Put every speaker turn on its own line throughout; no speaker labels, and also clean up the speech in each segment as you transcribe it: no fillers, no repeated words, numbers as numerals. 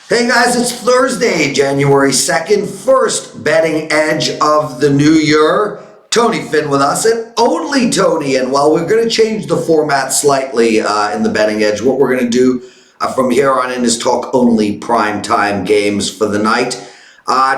Hey guys, it's Thursday, January 2nd, first betting edge of the new year. Tony Finn with us, and only Tony. And while we're going to change the format slightly in the betting edge, what we're going to do from here on in is talk only primetime games for the night.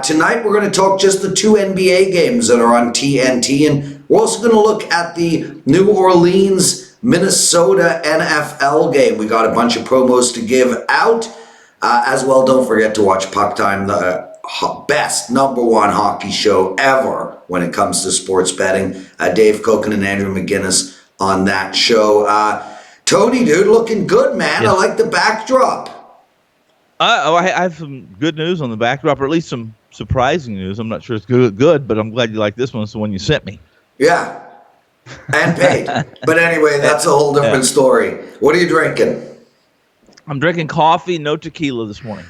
Tonight we're going to talk just the two NBA games that are on TNT, and we're also going to look at the New Orleans, Minnesota NFL game. We got a bunch of promos to give out. As well, don't forget to watch Puck Time, the best #1 hockey show ever when it comes to sports betting. Dave Koken and Andrew McGinnis on that show. Tony, dude, looking good, man.
Yes.
I like the backdrop.
I have some good news on the backdrop, or at least some surprising news. I'm not sure it's good, but I'm glad you like this one. It's the one you sent me.
Yeah, and paid. But anyway, that's a whole different story. What are you drinking?
I'm drinking coffee, no tequila this morning.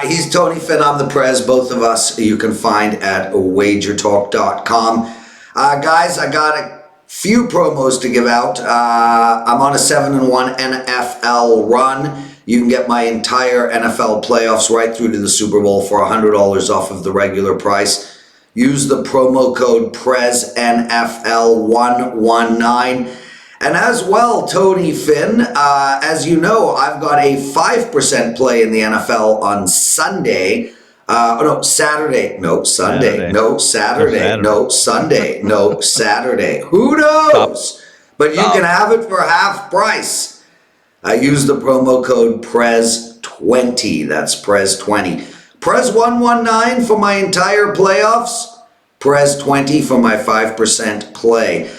He's Tony Finn. I'm the Prez. Both of us you can find at WagerTalk.com. Guys, I got a few promos to give out. I'm on a 7-1 NFL run. You can get my entire NFL playoffs right through to the Super Bowl for $100 off of the regular price. Use the promo code PrezNFL119. And as well, Tony Finn, as you know, I've got a 5% play in the NFL on Sunday. Saturday. No, Sunday. No, Saturday. No, Sunday. No, Saturday. Who knows? But you can have it for half price. Use the promo code PREZ20. That's PREZ20. PREZ119 for my entire playoffs. PREZ20 for my 5% play.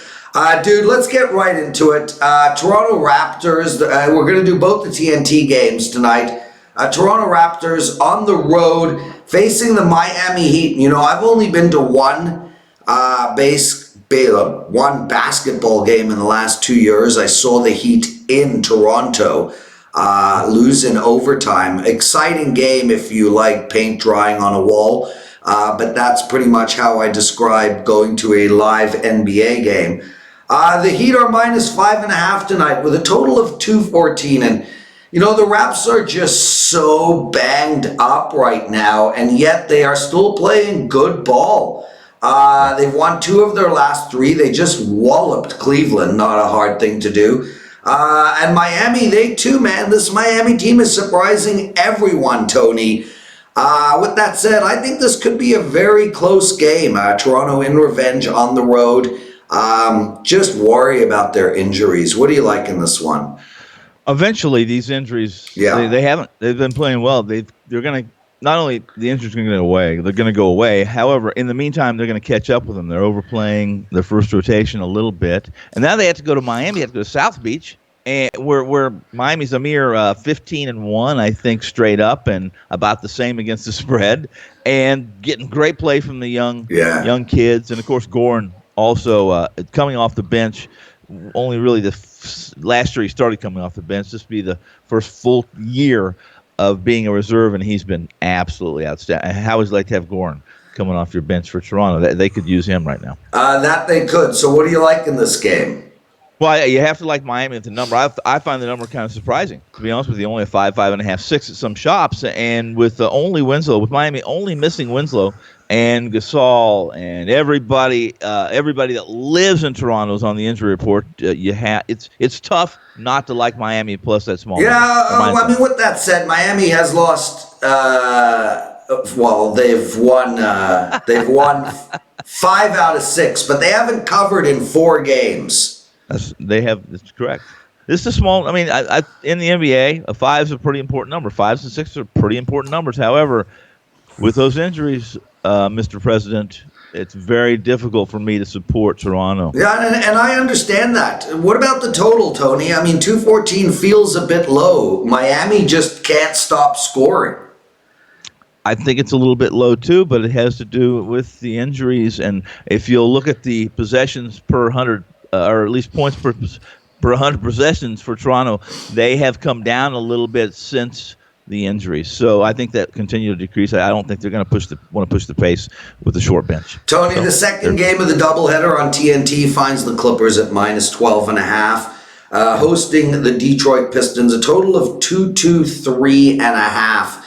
Dude, let's get right into it. Toronto Raptors, we're going to do both the TNT games tonight. Toronto Raptors on the road facing the Miami Heat. You know, I've only been to one basketball game in the last 2 years. I saw the Heat in Toronto lose in overtime. Exciting game if you like paint drying on a wall. But that's pretty much how I describe going to a live NBA game. The Heat are minus 5.5 tonight with a total of 214. And, you know, the Raps are just so banged up right now, and yet they are still playing good ball. They've won 2 of their last 3. They just walloped Cleveland, not a hard thing to do. And Miami, they too, man. This Miami team is surprising everyone, Tony. With that said, I think this could be a very close game. Toronto in revenge on the road. Just worry about their injuries. What do you like in this one?
Eventually, these injuries, they've been playing well. They're going to, not only the injuries are going to go away, they're going to go away. However, in the meantime, they're going to catch up with them. They're overplaying their first rotation a little bit. And now they have to go to Miami, they have to go to South Beach. And where Miami's a mere 15-1, I think, straight up, and about the same against the spread, and getting great play from the young kids, and of course Goran also coming off the bench. Only really last year he started coming off the bench. This will be the first full year of being a reserve, and he's been absolutely outstanding. How would you like to have Goran coming off your bench for Toronto? They could use him right now.
That they could. So what do you like in this game?
Well, you have to like Miami at the number. I find the number kind of surprising, to be honest with you. Only a 5, 5.5, 6 at some shops, and with with Miami only missing Winslow and Gasol and everybody that lives in Toronto is on the injury report. It's tough not to like Miami plus that small.
Yeah, I mean, with that said, Miami has lost. They've won 5 out of 6, but they haven't covered in 4 games.
That's correct. This is a small. I mean, in the NBA, a 5 is a pretty important number. 5s and 6s are pretty important numbers. However, with those injuries, Mr. President, it's very difficult for me to support Toronto.
Yeah, and I understand that. What about the total, Tony? I mean, 214 feels a bit low. Miami just can't stop scoring.
I think it's a little bit low too, but it has to do with the injuries. And if you'll look at the possessions per 100, or at least points per 100 possessions for Toronto, they have come down a little bit since the injuries. So I think that continue to decrease. I don't think they're going to want to push the pace with the short bench.
Tony, the second game of the doubleheader on TNT finds the Clippers at minus 12.5. Hosting the Detroit Pistons, a total of 223.5.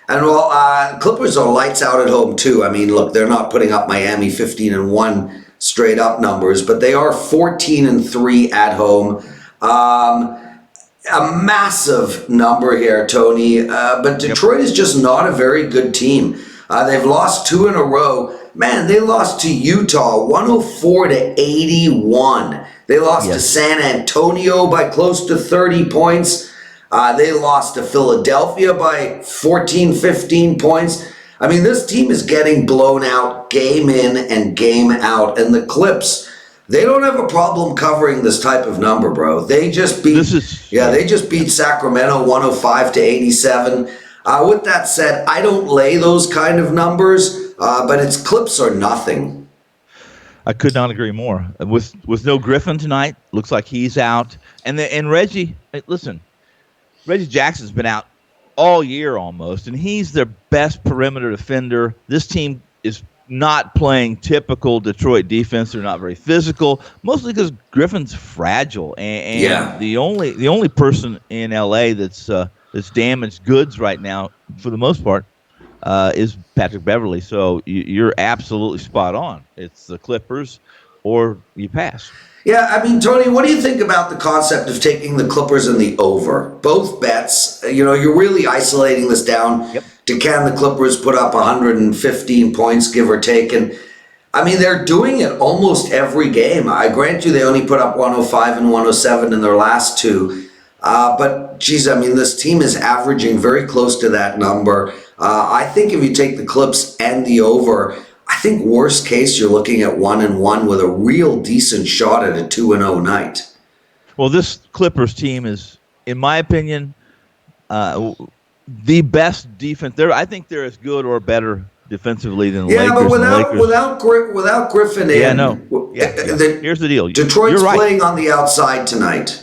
And Clippers are lights out at home too. I mean, look, they're not putting up Miami 15-1 straight up numbers, but they are 14-3 at home. A massive number here, Tony. But Detroit is just not a very good team. They've lost 2 in a row. Man, they lost to Utah 104-81. They lost to San Antonio by close to 30 points. They lost to Philadelphia by 14, 15 points. I mean, this team is getting blown out game in and game out. And the Clips, they don't have a problem covering this type of number, bro. They just beat they just beat Sacramento 105-87. With that said, I don't lay those kind of numbers, but its Clips are nothing.
I could not agree more. With no Griffin tonight, looks like he's out. And Reggie, listen, Reggie Jackson's been out all year almost, and he's their best perimeter defender. This team is not playing typical Detroit defense. They're not very physical, mostly because Griffin's fragile. And the only person in LA that's damaged goods right now, for the most part, is Patrick Beverley. So you're absolutely spot on. It's the Clippers or you pass.
Yeah, I mean, Tony, what do you think about the concept of taking the Clippers and the over? Both bets, you're really isolating this down to can the Clippers put up 115 points, give or take. And, I mean, they're doing it almost every game. I grant you they only put up 105 and 107 in their last 2. But, geez, I mean, this team is averaging very close to that number. I think if you take the Clips and the over, I think worst case you're looking at 1-1 with a real decent shot at a 2-0 night.
Well, this Clippers team is, in my opinion, the best defense. I think they're as good or better defensively than the Lakers.
Yeah, but without Griffin in.
Yeah, no. Here's the deal.
Detroit's playing on the outside tonight.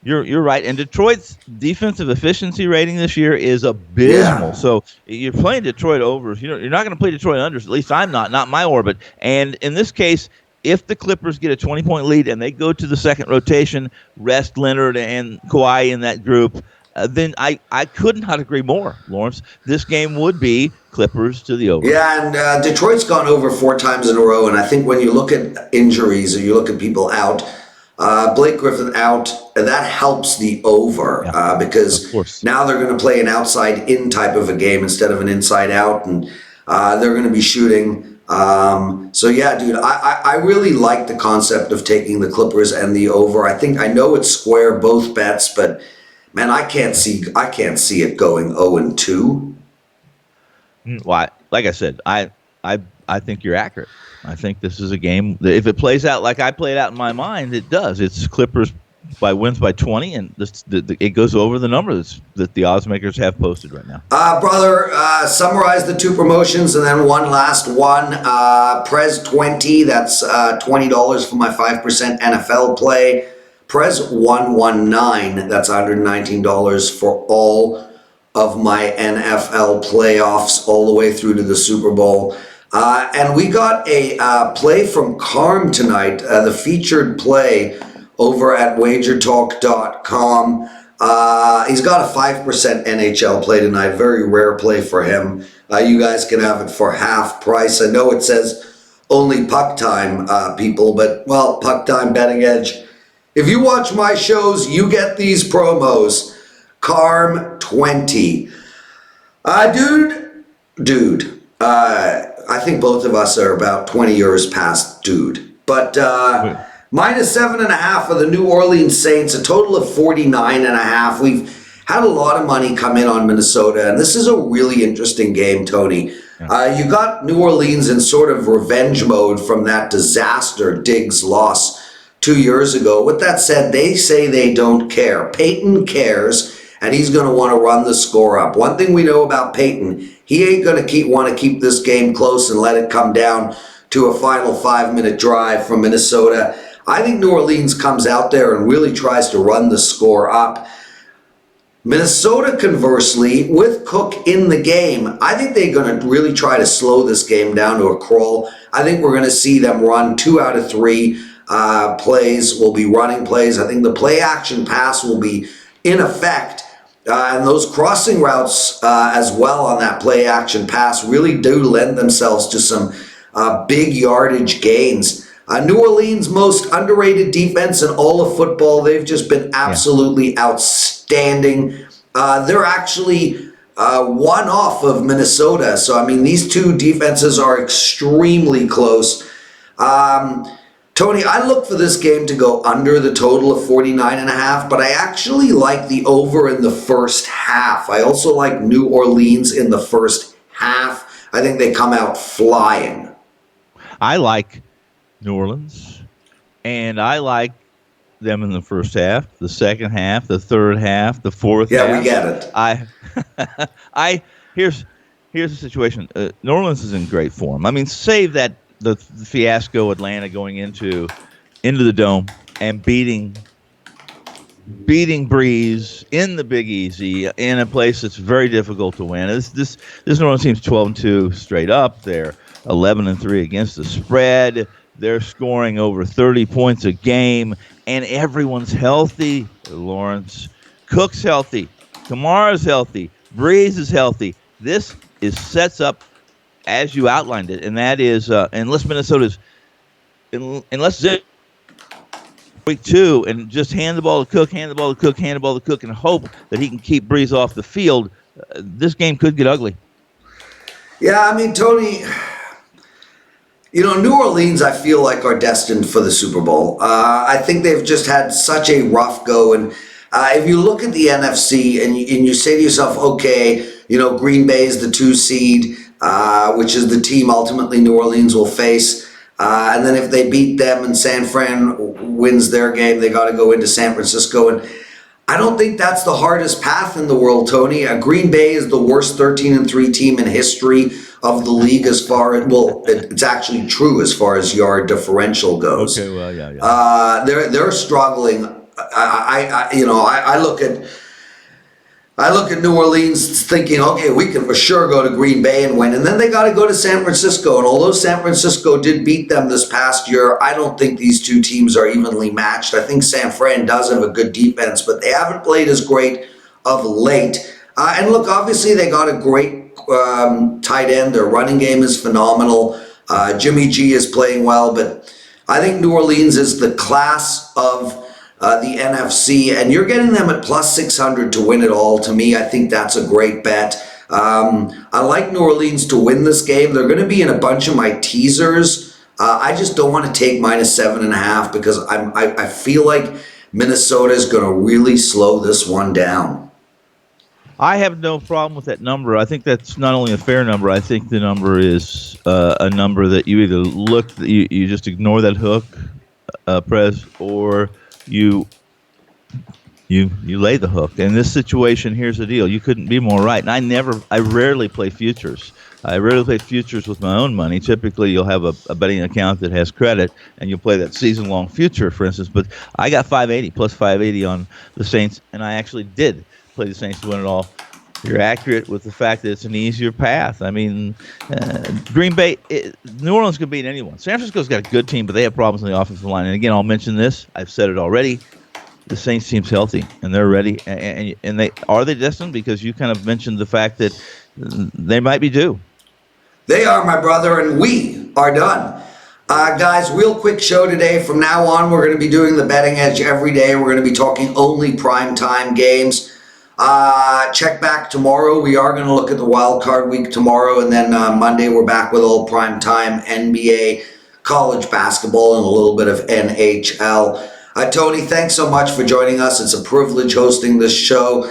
You're right. And Detroit's defensive efficiency rating this year is abysmal. Yeah. So you're playing Detroit overs. You're not going to play Detroit unders. At least I'm not my orbit. And in this case, if the Clippers get a 20-point lead and they go to the second rotation, rest Leonard and Kawhi in that group, then I could not agree more, Lawrence. This game would be Clippers to the over. Yeah,
and Detroit's gone over 4 times in a row. And I think when you look at injuries or you look at people out, Blake Griffin out, and that helps the over because now they're going to play an outside-in type of a game instead of an inside-out, and they're going to be shooting. So, yeah, dude, I really like the concept of taking the Clippers and the over. I know it's square, both bets, but, man, I can't see it going 0-2.
Well, like I said, I think you're accurate. I think this is a game that if it plays out like I played out in my mind, it does. It's Clippers wins by 20, and it goes over the number that the odds makers have posted right now.
Brother, summarize the 2 promotions and then one last one. Prez 20, that's $20 for my 5% NFL play. Prez 119, that's $119 for all of my NFL playoffs all the way through to the Super Bowl. And we got a play from Carm tonight, the featured play over at WagerTalk.com. He's got a 5% NHL play tonight, very rare play for him. You guys can have it for half price. I know it says only puck time, people, but, well, puck time betting edge. If you watch my shows, you get these promos. Carm 20. Dude. I think both of us are about 20 years past dude. But minus 7.5 for the New Orleans Saints, a total of 49.5. We've had a lot of money come in on Minnesota, and this is a really interesting game, Tony. You got New Orleans in sort of revenge mode from that disaster Diggs loss 2 years ago. With that said, they say they don't care. Peyton cares, and he's going to want to run the score up. One thing we know about Peyton, he ain't going to want to keep this game close and let it come down to a final 5-minute drive from Minnesota. I think New Orleans comes out there and really tries to run the score up. Minnesota, conversely, with Cook in the game, I think they're going to really try to slow this game down to a crawl. I think we're going to see them run 2 out of 3 plays will be running plays. I think the play-action pass will be in effect And those crossing routes as well on that play action pass really do lend themselves to some big yardage gains. New Orleans' most underrated defense in all of football. They've just been absolutely outstanding. They're actually one off of Minnesota. So, I mean, these two defenses are extremely close. Tony, I look for this game to go under the total of 49.5, but I actually like the over in the first half. I also like New Orleans in the first half. I think they come out flying.
I like New Orleans, and I like them in the first half, the second half, the third half, the fourth half.
Yeah, we get
it. Here's the situation. New Orleans is in great form. I mean, save that the fiasco Atlanta going into the Dome and beating Breeze in the Big Easy in a place that's very difficult to win. This New Orleans team's 12-2 straight up. They're 11-3 against the spread. They're scoring over 30 points a game, and everyone's healthy. Lawrence Cook's healthy. Kamara's healthy. Breeze is healthy. This sets up as you outlined it, and that is unless Minnesota's week 2 and just hand the ball to Cook, and hope that he can keep Breeze off the field, this game could get ugly.
Yeah, I mean, Tony, New Orleans, I feel like, are destined for the Super Bowl. I think they've just had such a rough go, and if you look at the NFC and you say to yourself, okay, Green Bay is the 2 seed, which is the team ultimately New Orleans will face. And then if they beat them and San Fran wins their game, they got to go into San Francisco. And I don't think that's the hardest path in the world, Tony. Green Bay is the worst 13-3 team in history of the league as far as, it's actually true as far as yard differential goes.
Okay, well, yeah.
They're struggling. I look at New Orleans thinking, okay, we can for sure go to Green Bay and win. And then they got to go to San Francisco. And although San Francisco did beat them this past year, I don't think these two teams are evenly matched. I think San Fran does have a good defense, but they haven't played as great of late. And look, obviously they got a great tight end. Their running game is phenomenal. Jimmy G is playing well, but I think New Orleans is the class of the NFC, and you're getting them at plus 600 to win it all. To me, I think that's a great bet. I like New Orleans to win this game. They're going to be in a bunch of my teasers. I just don't want to take minus 7.5 because I feel like Minnesota is going to really slow this one down.
I have no problem with that number. I think that's not only a fair number. I think the number is a number that you either you just ignore that hook, Prez, or you lay the hook. In this situation, here's the deal. You couldn't be more right. And I rarely play futures. I rarely play futures with my own money. Typically, you'll have a betting account that has credit, and you'll play that season-long future, for instance. But I got 580, plus 580 on the Saints, and I actually did play the Saints to win it all. You're accurate with the fact that it's an easier path. I mean, Green Bay, New Orleans can beat anyone. San Francisco's got a good team, but they have problems on the offensive line. And again, I'll mention this. I've said it already. The Saints team's healthy, and they're ready. And are they destined? Because you kind of mentioned the fact that they might be due.
They are, my brother, and we are done. Guys, real quick show today. From now on, we're going to be doing the betting edge every day. We're going to be talking only primetime games. Check back tomorrow. We are going to look at the wild card week tomorrow, and then Monday we're back with all primetime NBA, college basketball, and a little bit of NHL. Tony, thanks so much for joining us. It's a privilege hosting this show.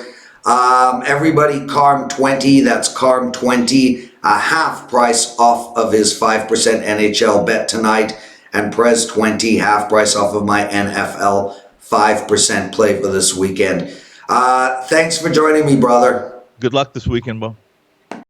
Everybody, Carm20, that's Carm20, a half price off of his 5% NHL bet tonight, and Prez 20, half price off of my NFL 5% play for this weekend. Thanks for joining me, brother.
Good luck this weekend, Bo.